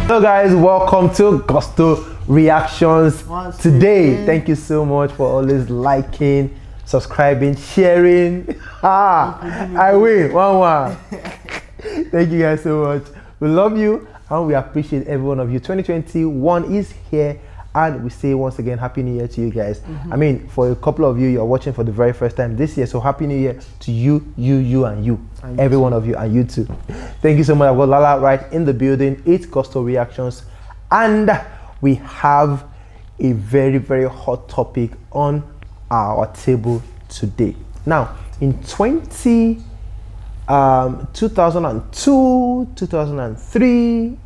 Hello guys, welcome to Gusto Reactions today. Thank you so much for always liking, subscribing, sharing. I win 1-1. Thank you guys so much. We love you and we appreciate every one of you. 2021 is here and we say once again Happy New Year to you guys. I mean, for a couple of you, you're watching for the very first time this year, so Happy New Year to you, and you. Every one of you and you too. Thank you so much. I've got Lala right in the building. It's Gusto Reactions and we have a very, very hot topic on our table today. Now, in 2002, 2003,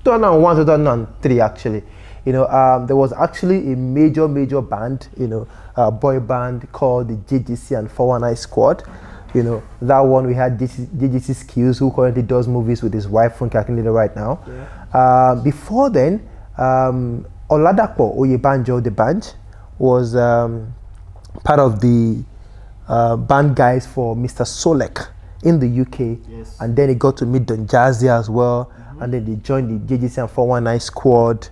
2001, 2003 actually, you know, there was actually a major band, you know, boy band called the JGC and 419 Squad. You know, that one we had JGC Skills, who currently does movies with his wife Funke Akindele right now. Yeah. Before then, Oladapo Oyebanjo, DBanj, was part of the band guys for Mr. Solek in the UK. Yes. And then he got to meet Don Jazzy as well. And then they joined the JGC and 419 Squad.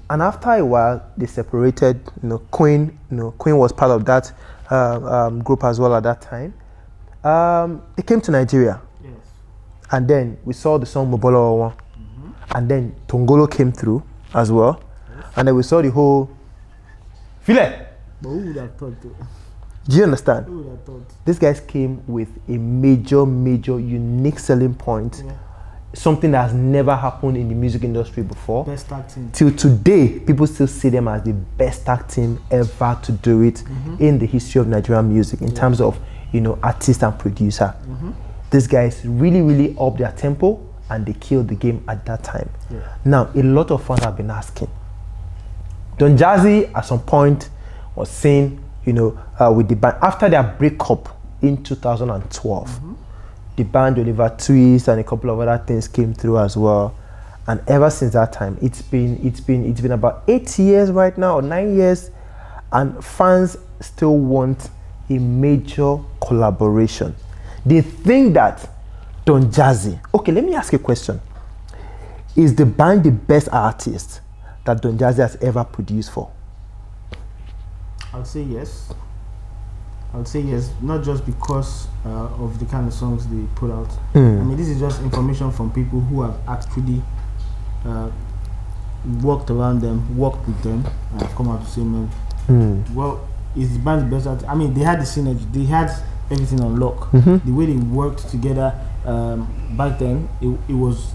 And after a while, they separated. You know, Queen was part of that group as well at that time. They came to Nigeria. Yes. And then we saw the song Mobolo One. And then Tongolo came through as well. Yes. And then we saw the whole File. But who would have thought? Do you understand? Who would have thought? These guys came with a major unique selling point. Yeah. Something that has never happened in the music industry before. Best tag team. Till today, people still see them as the best tag team ever to do it in the history of Nigerian music in terms of, you know, artist and producer. These guys really upped their tempo and they killed the game at that time. Yeah. Now, a lot of fans have been asking. Don Jazzy at some point was saying, you know, with the band, after their breakup in 2012, the band Oliver Twist and a couple of other things came through as well. And ever since that time, it's been about 8 years right now, or 9 years, and fans still want a major collaboration. They think that Don Jazzy, okay, let me ask you a question. Is DBanj the best artist that Don Jazzy has ever produced for? I would say yes. I would say yes, not just because of the kind of songs they put out. I mean, this is just information from people who have actually worked around them, worked with them, and have come out to say, man, well, is the band the best artist? I mean, they had the synergy, they had everything on lock. The way they worked together back then, it was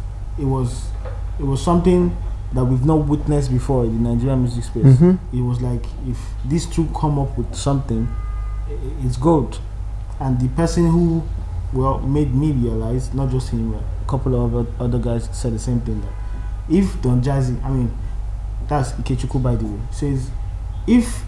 something that we've not witnessed before in the Nigerian music space. It was like, if these two come up with something, it's gold. And the person who made me realize, not just him, a couple of other guys said the same thing, that if Don Jazzy, I mean, that's Ikechukwu by the way, says if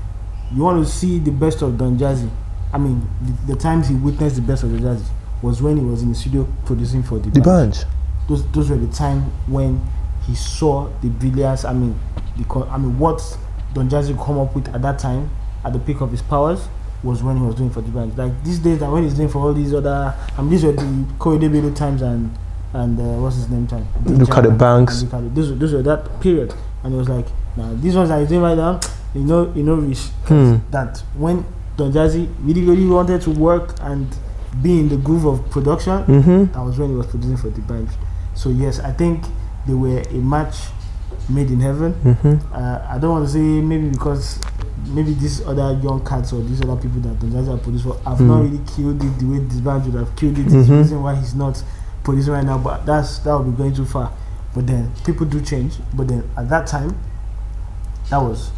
you want to see the best of Don Jazzy, I mean, the times he witnessed the best of Don Jazzy was when he was in the studio producing for DBanj. Those were the time when he saw the brilliance. I mean, what Don Jazzy come up with at that time, at the peak of his powers, was when he was doing for DBanj. Like these days, that when he's doing for all these other, these were the Koide times and what's his name time? Look at the banks. Those were that period, and it was like, now these ones that he's doing right now, you know, rich. That when Don Jazzy really wanted to work and be in the groove of production, that was when he was producing for DBanj. So yes, I think they were a match made in heaven. I don't want to say maybe because maybe these other young cats or these other people that Don Jazzy have produced for have not really killed it the way DBanj would have killed it. It's the reason why he's not producing right now, but that would be going too far. But then people do change. But then at that time, that was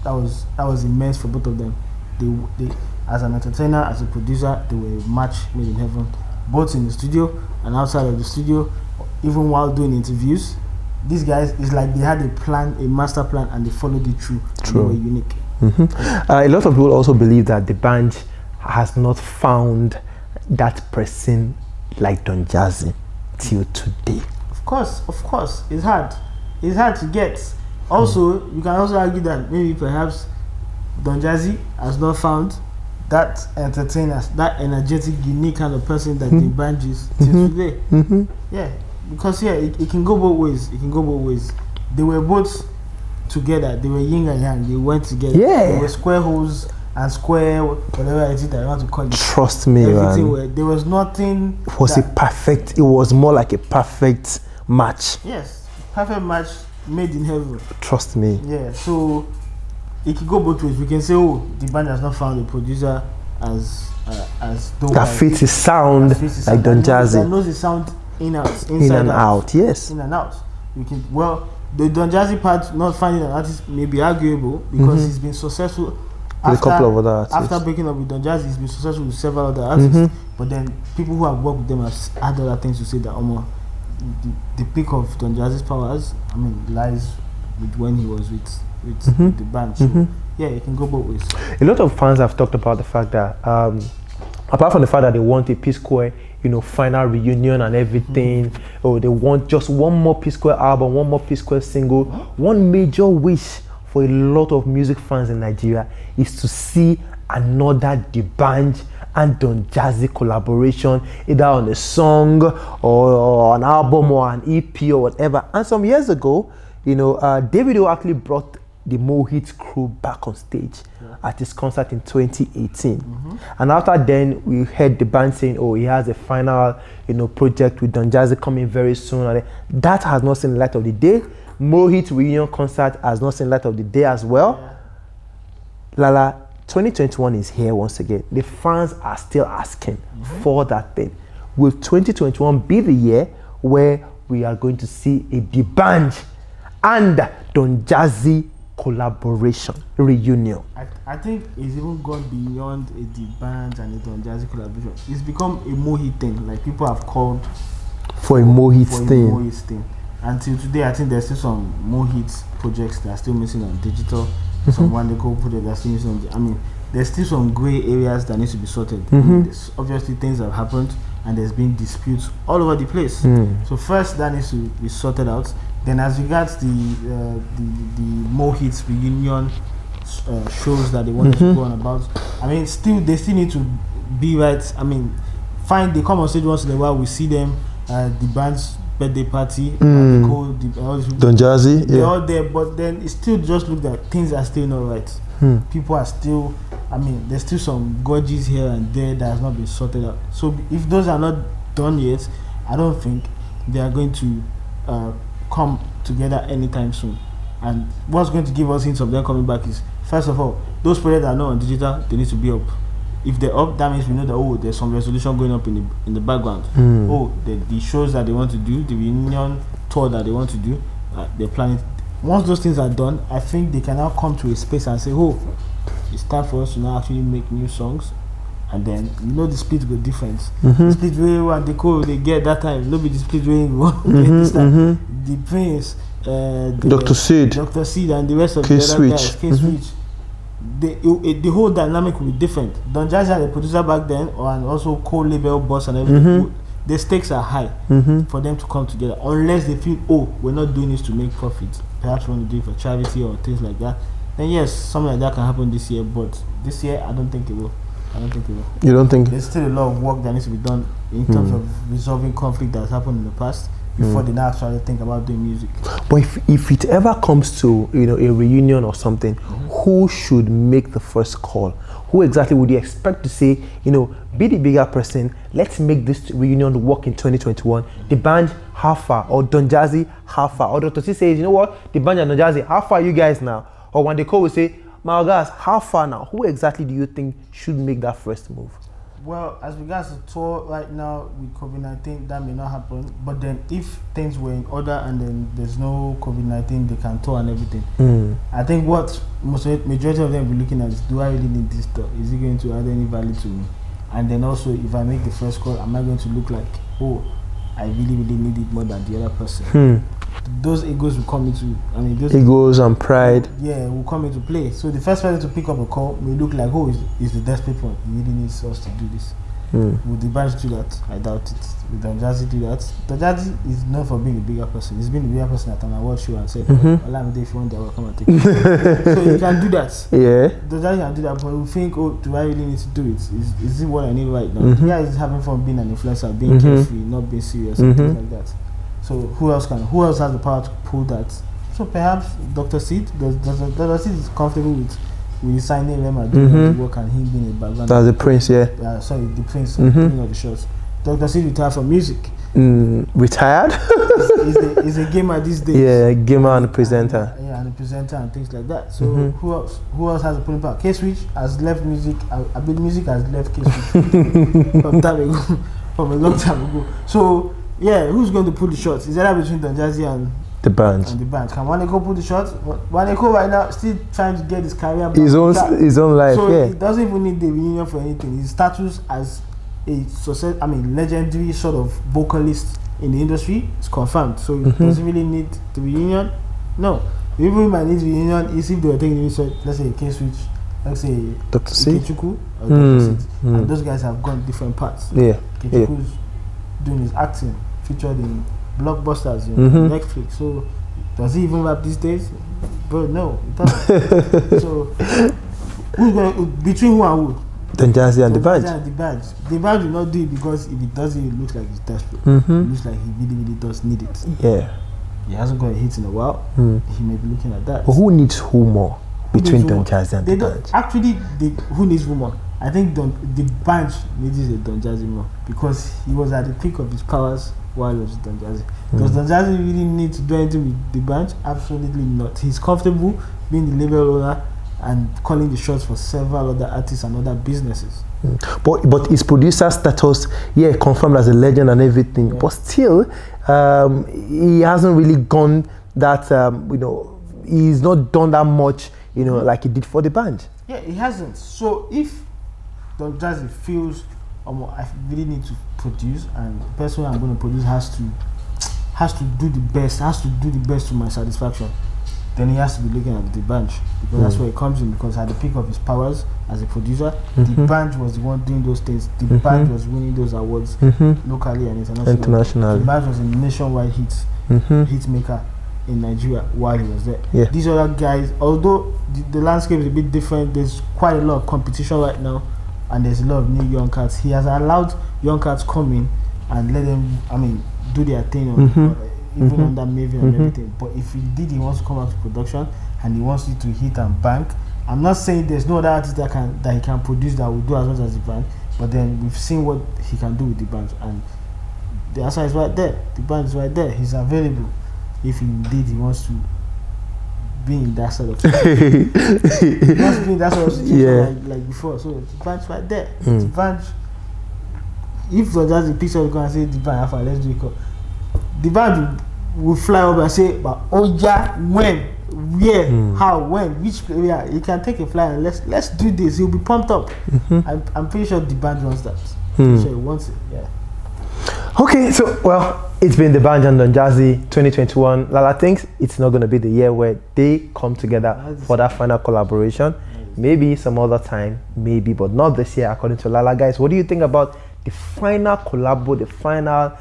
immense for both of them. They as an entertainer, as a producer, they were a match made in heaven, both in the studio and outside of the studio. Even while doing interviews, these guys, it's like they had a plan, a master plan, and they followed it through. And they were unique. A lot of people also believe that DBanj has not found that person like Don Jazzy till today. Of course, it's hard to get. Also, you can also argue that maybe perhaps Don Jazzy has not found that entertainer, that energetic, unique kind of person that DBanj is till today. Yeah, because it can go both ways. they were both together. They were yin and yang. They went together. Yeah. They were square holes and square whatever it is that I want to call it. Trust me, man. There was nothing. It was a perfect. It was more like a perfect match. Yes, perfect match made in heaven. Trust me. Yeah. So it can go both ways. We can say, oh, DBanj has not found a producer as dope that fits his sound like Don Jazzy. That knows his sound in out, inside in and out. Yes. In and out. We can the Don Jazzy part, not finding an artist may be arguable because he's been successful with a couple of other artists. After breaking up with Don Jazzy, he's been successful with several other artists. But then people who have worked with them have had other things to say that the peak of Don Jazzy's powers, I mean, lies with when he was with the band. So yeah, it can go both ways. A lot of fans have talked about the fact that apart from the fact that they want a P-Square, final reunion and everything, or they want just one more P-Square album, one more P-Square single. One major wish for a lot of music fans in Nigeria is to see another DBanj and Don Jazzy collaboration, either on a song or an album or an EP or whatever. And some years ago, Davido actually brought the Mohit crew back on stage at his concert in 2018. And after then, we heard DBanj saying, oh, he has a final, project with Don Jazzy coming very soon. And that has not seen the light of the day. Mohit reunion concert has not seen the light of the day as well. Lala, 2021 is here once again. The fans are still asking for that thing. Will 2021 be the year where we are going to see a DBanj and Don Jazzy collaboration reunion? I think it's even gone beyond a DBanj and a Don Jazzy collaboration. It's become a Mohit thing. Like people have called for a Mohit thing. Until today, I think there's still some Mohit projects that are still missing on digital. Some Wonderco projects that are still missing on. I mean, there's still some grey areas that need to be sorted. Obviously, things have happened and there's been disputes all over the place. So first, that needs to be sorted out. Then, as regards the Mohit reunion shows that they wanted to go on about, I mean, they still need to be right. I mean, fine, they come on stage once in a while. We see them, the band's birthday party, and they call all these people, Don Jazzy, they're all there, but then it still just looks like things are still not right. People are still, I mean, there's still some gorges here and there that has not been sorted out. So if those are not done yet, I don't think they are going to come together anytime soon. And what's going to give us hints of them coming back is, first of all, those projects that are not on digital, they need to be up. If they're up, that means we know that, oh, there's some resolution going up in the background. Oh, the shows that they want to do, the reunion tour that they want to do, they're planning. Once those things are done, I think they can now come to a space and say, oh, it's time for us to now actually make new songs. And then, the split go different. The split way and they get that time, nobody the split way we want get this time. The Prince, Dr. Seed, and the rest of the other guys, K-Switch. The whole dynamic will be different. Don Jazzy had a producer back then, and also co-label boss and everything. The stakes are high for them to come together, unless they feel, oh, we're not doing this to make profit. Perhaps we want to do it for charity or things like that. Then yes, something like that can happen this year. But this year, I don't think it will. You don't think? There's still a lot of work that needs to be done in terms of resolving conflict that's happened in the past before they now actually think about doing music. But if it ever comes to a reunion or something, who should make the first call? Who exactly would you expect to say, be the bigger person, let's make this reunion work in 2021? DBanj, how far? Or Don Jazzy, how far? Or Dr. C says, you know what, DBanj and Don Jazzy, how far are you guys now? Or when they call, we say, my guys, how far now? Who exactly do you think should make that first move? Well, as regards to tour right now with COVID-19, that may not happen. But then if things were in order and then there's no COVID-19, they can tour and everything. I think what majority of them will be looking at is, do I really need this tour? Is it going to add any value to me? And then also, if I make the first call, am I going to look like, oh, I really, really need it more than the other person? Those egos will come into, those egos and pride. Yeah, will come into play. So the first person to pick up a call may look like, oh, is the desperate one. He really needs us to do this. Would the BANJ do that? I doubt it. Would Don Jazzy do that? Don Jazzy is known for being a bigger person. He's been a bigger person at an award show and said, Olamide, if you want that, will come and take it. So he can do that. Yeah. Don Jazzy can do that, but we think, oh, do I really need to do it? Is it what I need right now? The guy is having fun being an influencer, being carefree, not being serious, and things like that. So who else has the power to pull that So perhaps Dr. Sid, Dr. Sid is comfortable with signing them and doing the work and him being in the background. That's the Prince, yeah. Sorry, the Prince putting all the shots. Dr. Sid retired from music. Retired? He's a gamer these days. Yeah, gamer and presenter. And a presenter and things like that. So who else? Who else has a pulling power? K-Switch has left music. I believe music has left K-Switch from a long time ago. So yeah, who's going to pull the shots? Is that between Don Jazzy and DBanj? And DBanj. Can Waneko pull the shots? Waneko right now still trying to get his career back. His own life. So yeah. he doesn't even need the reunion for anything. His status as a legendary sort of vocalist in the industry is confirmed. So he doesn't really need the reunion. No, the people who might need the reunion is if they were taking the let's say K-Switch, let's say Dr. Sid Ikechukwu or Dr. Sid, and those guys have gone different paths. Yeah, Ikechukwu's doing his acting, featured in blockbusters, Netflix. So does he even rap these days? Bro, no, he doesn't. So who's going between who and who? Don Jazzy and DBanj. DBanj will not do it because if he does it, it looks like he's desperate. It looks like he really does need it. Yeah. He hasn't got a hit in a while. He may be looking at that. But who needs who more between Don Jazzy and DBanj? Actually, who needs who more? I think DBanj needs a Don Jazzy more because he was at the peak of his powers while he was with Don Jazzy. Does Don Jazzy really need to do anything with DBanj? Absolutely not. He's comfortable being the label owner and calling the shots for several other artists and other businesses. But his producer status, confirmed as a legend and everything. Yeah. But still, he hasn't really gone that. He's not done that much. Like he did for DBanj. Yeah, he hasn't. So if Don Jazzy feels, I really need to produce, and the person I'm going to produce has to do the best. Has to do the best to my satisfaction. Then he has to be looking at DBanj because that's where it comes in. Because at the peak of his powers as a producer, DBanj was the one doing those things. DBanj was winning those awards locally and internationally. DBanj was a nationwide hit maker in Nigeria while he was there. Yeah. These other guys, although the landscape is a bit different, there's quite a lot of competition right now, and there's a lot of new young cats. He has allowed young cats come in and let them, do their thing on. Even under Maven and everything. But if he wants to come out to production and he wants you to hit and bank. I'm not saying there's no other artist that he can produce that will do as much as DBanj, but then we've seen what he can do with DBanj, and the answer is right there. DBanj is right there. He's available if indeed he wants to be in that sort of situation. He wants to be in that sort of situation like before. So DBanj is right there. DBanj, if Don Jazzy picks up the gun and say DBanj, let's do it. DBanj will fly over and say, but when, where, how, when, which area. He can take a flight and let's do this. He'll be pumped up. I'm pretty sure DBanj wants that. Pretty sure he wants it. Yeah. Okay, so it's been DBanj and Don Jazzy 2021. Lala thinks it's not going to be the year where they come together for that final collaboration. Maybe some other time, maybe, but not this year, according to Lala. Guys, what do you think about the final collabo, the final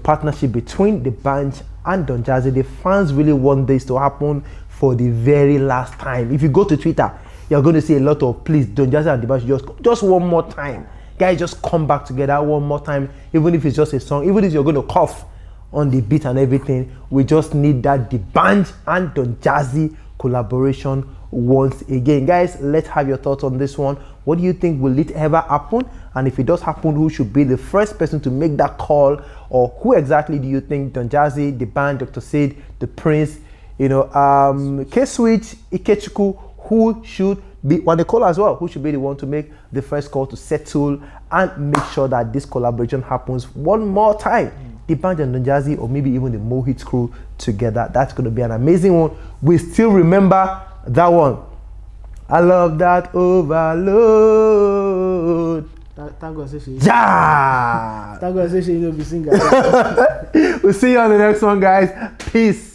partnership between DBanj and Don Jazzy? The fans really want this to happen for the very last time. If you go to Twitter, you're going to see a lot of please Don Jazzy and DBanj just one more time. Guys, just come back together one more time. Even if it's just a song, even if you're going to cough on the beat and everything, we just need that DBanj and Don Jazzy collaboration once again. Guys, let's have your thoughts on this one. What do you think? Will it ever happen? And if it does happen, who should be the first person to make that call? Or who exactly do you think? Don Jazzy, DBanj, Dr. Sid, the Prince, K-Switch, Ikechukwu, who should be on the call as well? Who should be the one to make the first call to settle and make sure that this collaboration happens one more time? DBanj and Don Jazzy, or maybe even the Mohit crew together. That's going to be an amazing one. We still remember that one. I love that overload. Thank God, say she. Yeah. Thank God, say she. You'll be singing. We'll see you on the next one, guys. Peace.